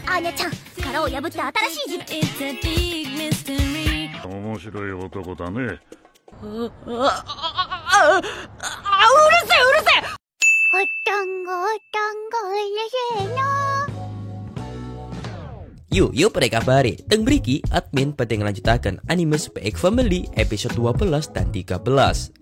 Anya-chan, 殻を破って新しい面白い男だね。うるせえ Yuk pada kabari, Teng Briki, admin pada ngelanjutakan anime SPX Family episode 12 dan 13.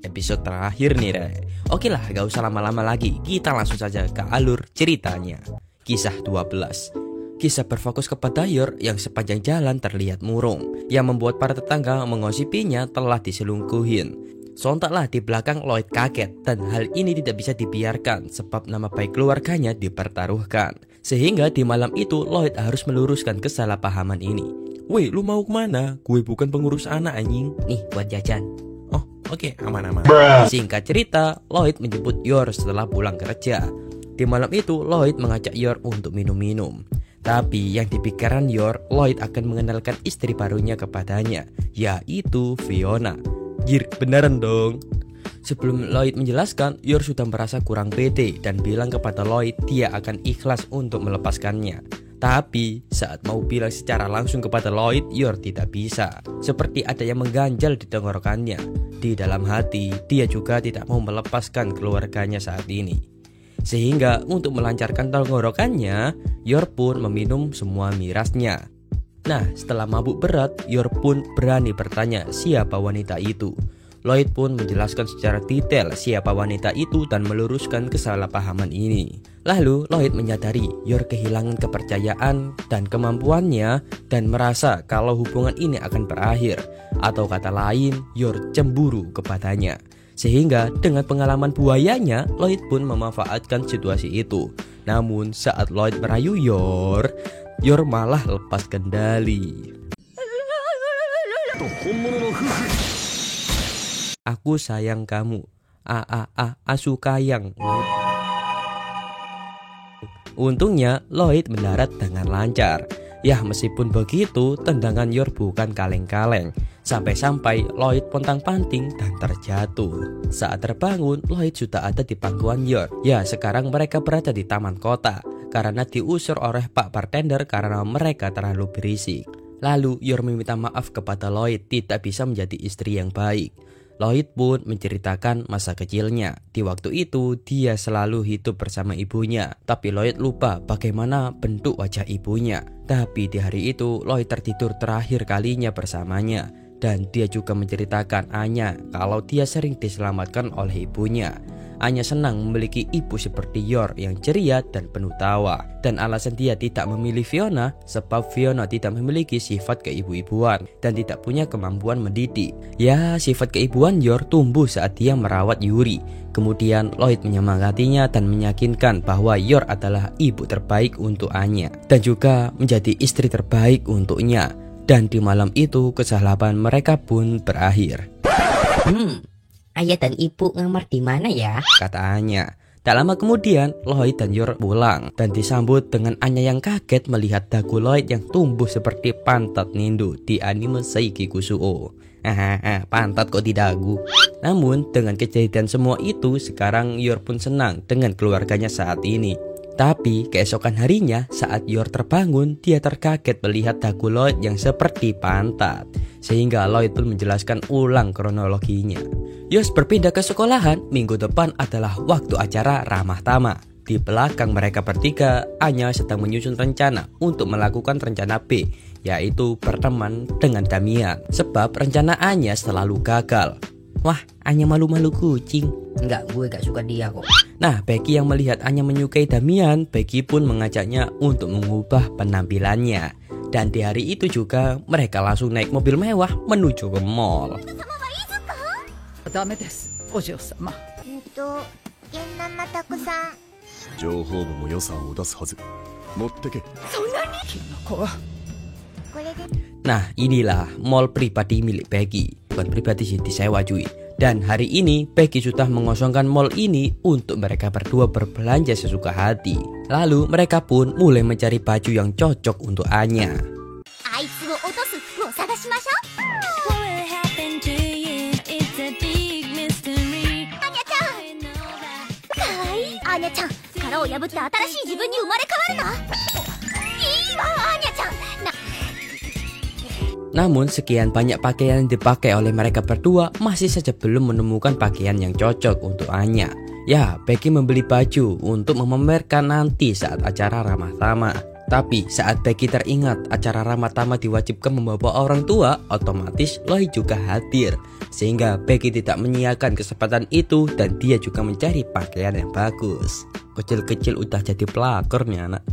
Episode terakhir nih Re. Oke lah, gak usah lama-lama lagi, kita langsung saja ke alur ceritanya. Kisah 12. Kisah berfokus kepada Yor yang sepanjang jalan terlihat murung, yang membuat para tetangga mengosipinya telah diselingkuhin. Sontaklah di belakang Lloyd kaget, dan hal ini tidak bisa dibiarkan sebab nama baik keluarganya dipertaruhkan. Sehingga di malam itu Lloyd harus meluruskan kesalahpahaman ini. Weh, lu mau kemana? Gue bukan pengurus anak anjing. Nih buat jajan. Oh oke, aman-aman. Singkat cerita, Lloyd menjemput Yor setelah pulang kerja. Di malam itu Lloyd mengajak Yor untuk minum-minum. Tapi yang dipikirkan Yor, Lloyd akan mengenalkan istri barunya kepadanya, yaitu Fiona. Gir, beneran dong. Sebelum Lloyd menjelaskan, Yor sudah merasa kurang pede dan bilang kepada Lloyd dia akan ikhlas untuk melepaskannya. Tapi saat mau bilang secara langsung kepada Lloyd, Yor tidak bisa. Seperti ada yang mengganjal di tenggorokannya. Di dalam hati, dia juga tidak mau melepaskan keluarganya saat ini. Sehingga untuk melancarkan tenggorokannya, Yor pun meminum semua mirasnya. Nah, setelah mabuk berat, Yor pun berani bertanya siapa wanita itu. Lloyd pun menjelaskan secara detail siapa wanita itu dan meluruskan kesalahpahaman ini. Lalu Lloyd menyadari Yor kehilangan kepercayaan dan kemampuannya dan merasa kalau hubungan ini akan berakhir. Atau kata lain, Yor cemburu kepadanya. Sehingga dengan pengalaman buayanya, Lloyd pun memanfaatkan situasi itu. Namun saat Lloyd merayu Yor malah lepas kendali. Aku sayang kamu. Asukayang. Untungnya Lloyd mendarat dengan lancar. Ya meskipun begitu, tendangan Yor bukan kaleng-kaleng. Sampai-sampai Lloyd pontang-panting dan terjatuh. Saat terbangun, Lloyd sudah ada di pangkuan Yor. Ya sekarang mereka berada di taman kota karena diusir oleh Pak Bartender karena mereka terlalu berisik. Lalu Yor meminta maaf kepada Lloyd tidak bisa menjadi istri yang baik. Lloyd pun menceritakan masa kecilnya. Di waktu itu dia selalu hidup bersama ibunya. Tapi Lloyd lupa bagaimana bentuk wajah ibunya. Tapi di hari itu Lloyd tertidur terakhir kalinya bersamanya. Dan dia juga menceritakan Anya kalau dia sering diselamatkan oleh ibunya. Anya senang memiliki ibu seperti Yor yang ceria dan penuh tawa. Dan alasan dia tidak memilih Fiona sebab Fiona tidak memiliki sifat keibu-ibuan dan tidak punya kemampuan mendidik. Ya, sifat keibuan Yor tumbuh saat dia merawat Yuri. Kemudian Lloyd menyemangatinya dan meyakinkan bahwa Yor adalah ibu terbaik untuk Anya dan juga menjadi istri terbaik untuknya. Dan di malam itu kesalahan mereka pun berakhir. Ayah dan ibu ngamar di mana ya? Kata Anya. Tak lama kemudian Lloyd dan Yor pulang dan disambut dengan Anya yang kaget melihat dagu Lloyd yang tumbuh seperti pantat nindu di anime Seiki Kusuo. Pantat kok di dagu. Namun dengan kejadian semua itu, sekarang Yor pun senang dengan keluarganya saat ini. Tapi keesokan harinya saat Yor terbangun, dia terkaget melihat dagu Lloyd yang seperti pantat. Sehingga Lloyd pun menjelaskan ulang kronologinya. Yos berpindah ke sekolahan, minggu depan adalah waktu acara ramah tamah. Di belakang mereka bertiga, Anya sedang menyusun rencana untuk melakukan rencana B, yaitu berteman dengan Damian. Sebab rencana Anya selalu gagal. Wah, Anya malu-malu kucing. Enggak, gue gak suka dia kok. Nah, Becky yang melihat Anya menyukai Damian, Becky pun mengajaknya untuk mengubah penampilannya. Dan di hari itu juga mereka langsung naik mobil mewah menuju ke mall. Nah, inilah mall pribadi milik Becky. Bukan pribadi sih, disewa cuy. Dan hari ini Becky sudah mengosongkan mall ini untuk mereka berdua berbelanja sesuka hati. Lalu mereka pun mulai mencari baju yang cocok untuk Anya. アーニャちゃん、殻を破って新しい自分に生まれ変わるの。いいわ、アーニャちゃん。Namun sekian banyak pakaian yang dipakai oleh mereka berdua masih saja belum menemukan pakaian yang cocok untuk Anya. Ya, Becky membeli baju untuk memamerkan nanti saat acara ramah tamah. Tapi saat Becky teringat acara ramah tamah diwajibkan membawa orang tua, otomatis Lloyd juga hadir. Sehingga Becky tidak menyiapkan kesempatan itu dan dia juga mencari pakaian yang bagus. Kecil-kecil udah jadi pelakor nih anak.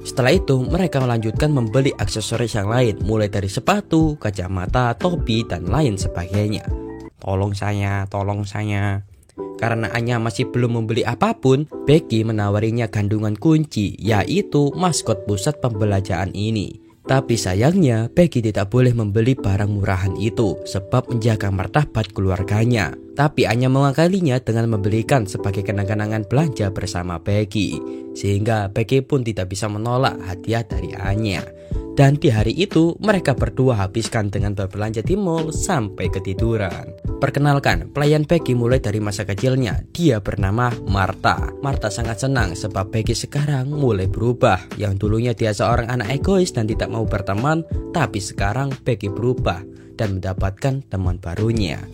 Setelah itu mereka melanjutkan membeli aksesoris yang lain, mulai dari sepatu, kacamata, topi, dan lain sebagainya. Tolong saya. Karena Anya masih belum membeli apapun, Becky menawarinya kandungan kunci, yaitu maskot pusat pembelanjaan ini. Tapi sayangnya Becky tidak boleh membeli barang murahan itu sebab menjaga martabat keluarganya. Tapi Anya mengakalinya dengan membelikan sebagai kenang-kenangan belanja bersama Becky. Sehingga Becky pun tidak bisa menolak hadiah dari Anya. Dan di hari itu mereka berdua habiskan dengan berbelanja di mall sampai ketiduran. Perkenalkan, pelayan Becky mulai dari masa kecilnya. Dia bernama Martha. Martha sangat senang sebab Becky sekarang mulai berubah. Yang dulunya dia seorang anak egois dan tidak mau berteman, tapi sekarang Becky berubah dan mendapatkan teman barunya.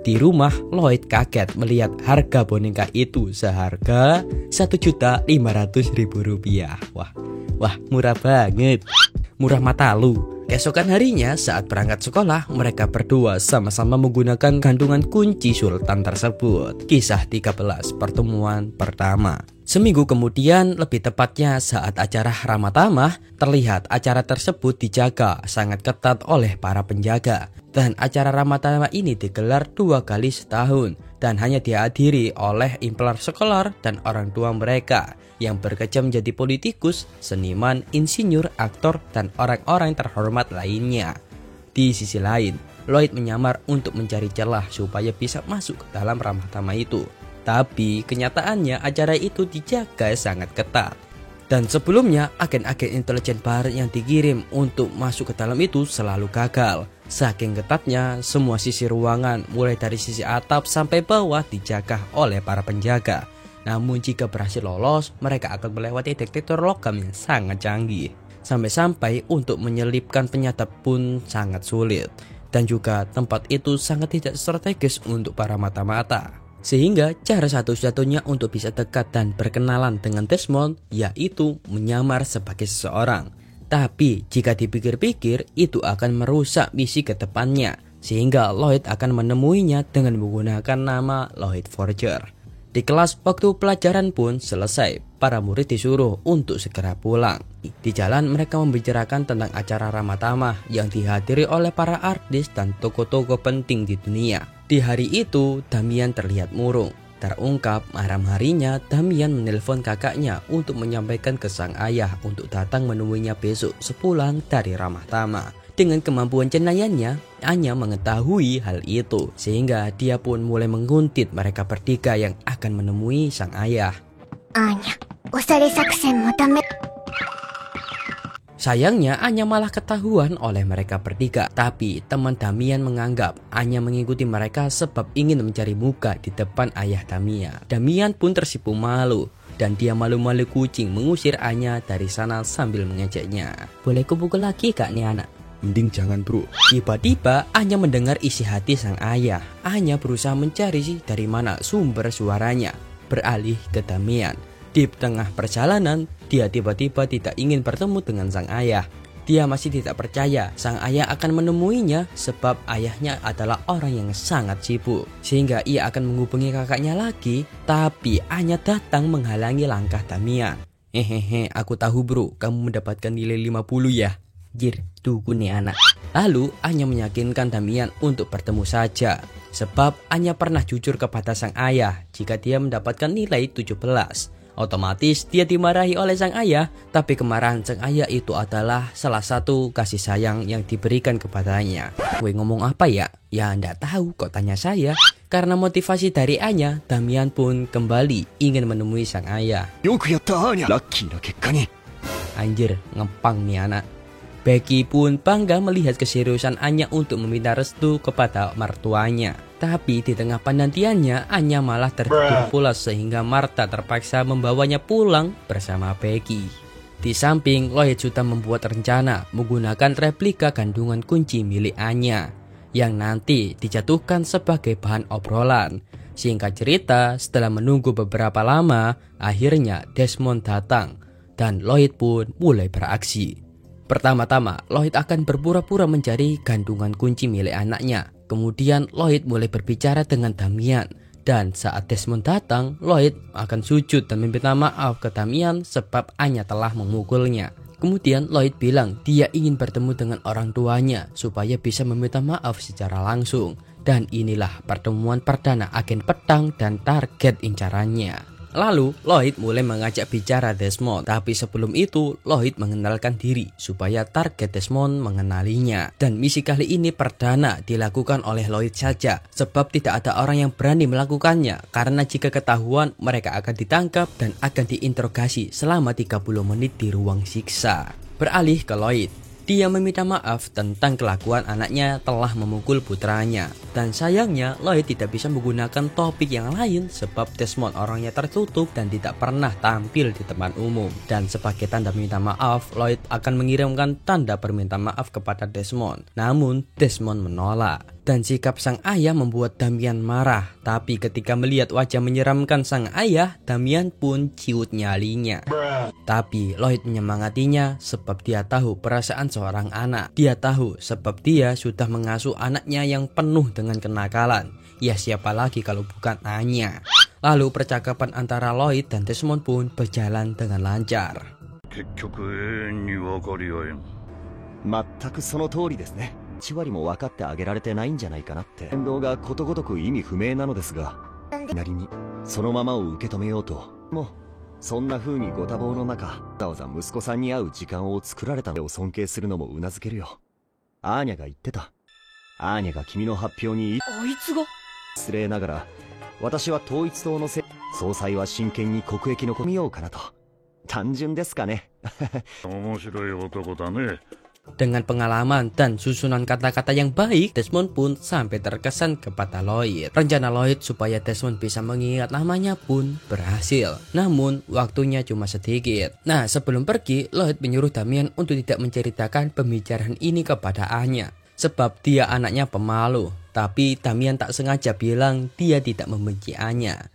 Di rumah, Lloyd kaget melihat harga boneka itu seharga Rp1.500.000. Wah, murah banget. Murah mata lu. Keesokan harinya saat berangkat sekolah, mereka berdua sama-sama menggunakan kandungan kunci sultan tersebut. Kisah 13, pertemuan pertama. Seminggu kemudian, lebih tepatnya saat acara ramah tamah, terlihat acara tersebut dijaga sangat ketat oleh para penjaga. Dan acara ramah tamah ini digelar 2 kali setahun dan hanya dihadiri oleh impian sekolah dan orang tua mereka yang bekerja menjadi politikus, seniman, insinyur, aktor, dan orang-orang terhormat lainnya. Di sisi lain, Lloyd menyamar untuk mencari celah supaya bisa masuk ke dalam ramah tamah itu. Tapi kenyataannya acara itu dijaga sangat ketat. Dan sebelumnya agen-agen intelijen barat yang dikirim untuk masuk ke dalam itu selalu gagal. Saking ketatnya semua sisi ruangan mulai dari sisi atap sampai bawah dijaga oleh para penjaga. Namun jika berhasil lolos, mereka akan melewati detektor logam yang sangat canggih. Sampai-sampai untuk menyelipkan penyadap pun sangat sulit. Dan juga tempat itu sangat tidak strategis untuk para mata-mata. Sehingga cara satu-satunya untuk bisa dekat dan berkenalan dengan Desmond yaitu menyamar sebagai seseorang. Tapi jika dipikir-pikir itu akan merusak misi ke depannya. Sehingga Lloyd akan menemuinya dengan menggunakan nama Lloyd Forger. Di kelas waktu pelajaran pun selesai, para murid disuruh untuk segera pulang. Di jalan mereka membicarakan tentang acara ramah tamah yang dihadiri oleh para artis dan tokoh-tokoh penting di dunia. Di hari itu, Damian terlihat murung. Terungkap malam harinya, Damian menelpon kakaknya untuk menyampaikan ke sang ayah untuk datang menemuinya besok sepulang dari ramah tamah. Dengan kemampuan cenayanya, Anya mengetahui hal itu, sehingga dia pun mulai menguntit mereka bertiga yang akan menemui sang ayah. Anya, osare saksen mo dame. Sayangnya Anya malah ketahuan oleh mereka bertiga. Tapi teman Damian menganggap Anya mengikuti mereka sebab ingin mencari muka di depan ayah Damian. Damian pun tersipu malu dan dia malu-malu kucing mengusir Anya dari sana sambil mengejeknya. Boleh kupukul lagi kak nih anak? Mending jangan bro. Tiba-tiba Anya mendengar isi hati sang ayah. Anya berusaha mencari dari mana sumber suaranya. Beralih ke Damian. Di tengah perjalanan, dia tiba-tiba tidak ingin bertemu dengan sang ayah. Dia masih tidak percaya sang ayah akan menemuinya sebab ayahnya adalah orang yang sangat sibuk. Sehingga ia akan menghubungi kakaknya lagi, tapi Anya datang menghalangi langkah Damian. Hehehe, aku tahu bro, kamu mendapatkan nilai 50 ya. Jir, tunggu nih anak. Lalu Anya meyakinkan Damian untuk bertemu saja. Sebab Anya pernah jujur kepada sang ayah jika dia mendapatkan nilai 17. Otomatis dia dimarahi oleh sang ayah. Tapi kemarahan sang ayah itu adalah salah satu kasih sayang yang diberikan kepadanya. Gue ngomong apa ya? Ya ndak tahu kok tanya saya. Karena motivasi dari Anya, Damian pun kembali ingin menemui sang ayah. Yoku yatta Anya. Lucky na kekka ni. Anjir, ngepang nih anak. Becky pun bangga melihat keseriusan Anya untuk meminta restu kepada mertuanya. Tapi di tengah penantiannya, Anya malah tertidur pulas sehingga Martha terpaksa membawanya pulang bersama Becky. Di samping, Lloyd sudah membuat rencana menggunakan replika kandungan kunci milik Anya yang nanti dijatuhkan sebagai bahan obrolan. Singkat cerita, setelah menunggu beberapa lama, akhirnya Desmond datang dan Lloyd pun mulai beraksi. Pertama-tama, Lloyd akan berpura-pura mencari kandungan kunci milik anaknya. Kemudian Lloyd mulai berbicara dengan Damian. Dan saat Desmond datang, Lloyd akan sujud dan meminta maaf ke Damian sebab Anya telah memukulnya. Kemudian Lloyd bilang dia ingin bertemu dengan orang tuanya supaya bisa meminta maaf secara langsung. Dan inilah pertemuan perdana agen petang dan target incarannya. Lalu Lloyd mulai mengajak bicara Desmond. Tapi sebelum itu Lloyd mengenalkan diri supaya target Desmond mengenalinya. Dan misi kali ini perdana dilakukan oleh Lloyd saja, sebab tidak ada orang yang berani melakukannya. Karena jika ketahuan, mereka akan ditangkap dan akan diinterogasi selama 30 menit di ruang siksa. Beralih ke Lloyd. Dia meminta maaf tentang kelakuan anaknya telah memukul putranya. Dan sayangnya Lloyd tidak bisa menggunakan topik yang lain sebab Desmond orangnya tertutup dan tidak pernah tampil di tempat umum. Dan sebagai tanda minta maaf, Lloyd akan mengirimkan tanda permintaan maaf kepada Desmond. Namun Desmond menolak. Dan sikap sang ayah membuat Damian marah. Tapi ketika melihat wajah menyeramkan sang ayah, Damian pun ciut nyalinya. Tapi Lloyd menyemangatinya sebab dia tahu perasaan seorang anak. Dia tahu sebab dia sudah mengasuh anaknya yang penuh dengan kenakalan. Ya siapa lagi kalau bukan Anya. Lalu percakapan antara Lloyd dan Desmond pun berjalan dengan lancar. 結局永遠に分かり合えん。全くその通りですね。1割も分かってあげられてないんじゃないかなって。言動がことごとく意味不明なのですが、なりにそのままを受け止めようと。もうそんな風にご多忙の中、わざわざ息子さんに会う時間を作られたのを尊敬するのもうなずけるよ。アーニャが言ってた。アーニャが君の発表にあいつが失礼ながら、私は統一党の総裁は真剣に国益のこと見ようかなと。単純ですかね。面白い男だね。Dengan pengalaman dan susunan kata-kata yang baik, Desmond pun sampai terkesan kepada Lloyd. Rencana Lloyd supaya Desmond bisa mengingat namanya pun berhasil. Namun, waktunya cuma sedikit. Nah, sebelum pergi, Lloyd menyuruh Damian untuk tidak menceritakan pembicaraan ini kepada Anya. Sebab dia anaknya pemalu. Tapi Damian tak sengaja bilang dia tidak membenci Anya.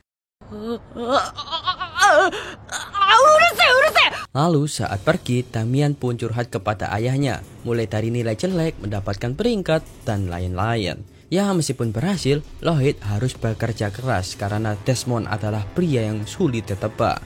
Lalu saat pergi, Damian pun curhat kepada ayahnya, mulai dari nilai jelek, mendapatkan peringkat, dan lain-lain. Ya meskipun berhasil, Lloyd harus bekerja keras karena Desmond adalah pria yang sulit ditebak.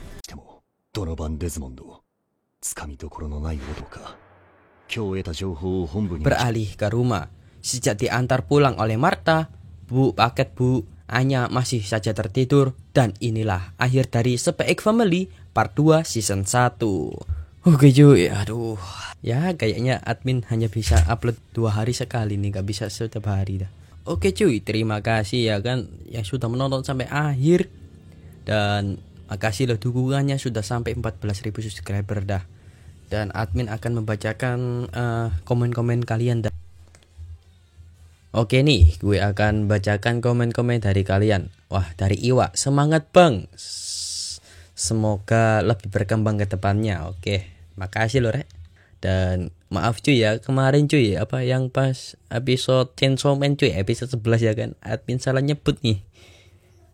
Beralih ke rumah, sejak diantar pulang oleh Martha, "Bu, paket bu." Anya masih saja tertidur. Dan inilah akhir dari Spy X Family Part 2 Season 1. Oke cuy, aduh. Ya kayaknya admin hanya bisa upload 2 hari sekali nih, gak bisa setiap hari dah. Oke cuy, terima kasih ya kan yang sudah menonton sampai akhir. Dan makasih loh dukungannya sudah sampai 14.000 subscriber dah. Dan admin akan membacakan komen-komen kalian dah. Oke nih, gue akan bacakan komen-komen dari kalian. Wah, dari Iwa, semangat bang. Semoga lebih berkembang ke depannya. Oke, makasih loh rek. Dan maaf cuy ya, kemarin cuy, apa yang pas episode Chainsaw Man cuy, episode 11 ya kan, admin salah nyebut nih.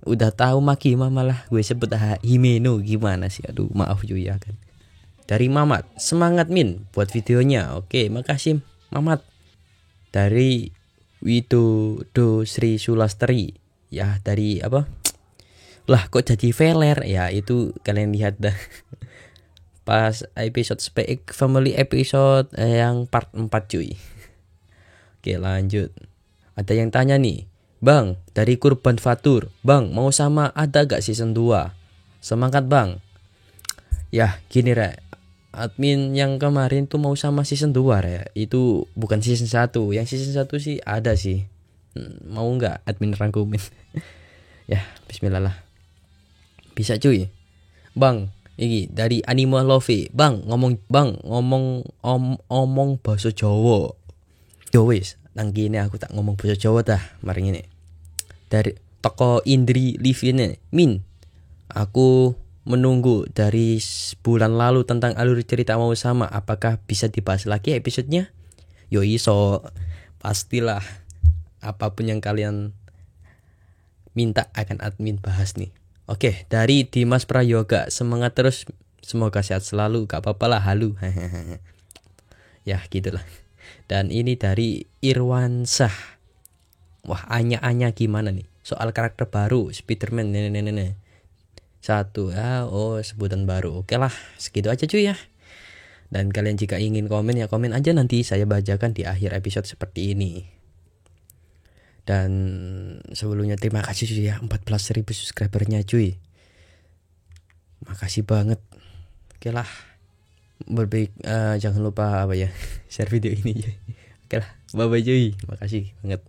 Udah tahu Makima malah gue sebut Himeno, gimana sih, aduh maaf cuy ya kan. Dari Mamat, semangat Min buat videonya. Oke, makasih Mamat. Dari Widodo Sri Sulastri, ya dari apa? Lah kok jadi Veler? Ya itu kalian lihat dah. Pas episode Spy X Family episode yang part 4 cuy. Oke lanjut. Ada yang tanya nih, Bang, dari Kurban Fatur, Bang mau sama ada gak season 2? Semangat Bang. Ya gini rek, admin yang kemarin tuh mau sama season 2 ya. Itu bukan season 1. Yang season 1 sih ada sih. Mau nggak admin rangkumin? Ya bismillah lah. Bisa cuy. Bang, Iki dari Anime Love. Bang, ngomong bahasa Jawa. Yo wis, nang kene aku tak ngomong bahasa Jawa dah, mari ngene. Dari toko Indri Livine, Min. Aku menunggu dari bulan lalu tentang alur cerita Mau Sama. Apakah bisa dibahas lagi episodenya? Yo iso, pastilah. Apapun yang kalian minta akan admin bahas nih. Oke, dari Dimas Prayoga, semangat terus, semoga sehat selalu, gak apa-apa lah, halu. Ya gitulah. Dan ini dari Irwansah. Wah, Anya gimana nih? Soal karakter baru Spiderman, nenek. Satu, sebutan baru. Oke lah, segitu aja cuy ya. Dan kalian jika ingin komen ya komen aja, nanti saya bacakan di akhir episode seperti ini. Dan sebelumnya terima kasih cuy ya, 14.000 subscribernya cuy. Makasih banget. Oke lah. Jangan lupa share video ini cuy. Oke lah, bye bye cuy. Makasih banget.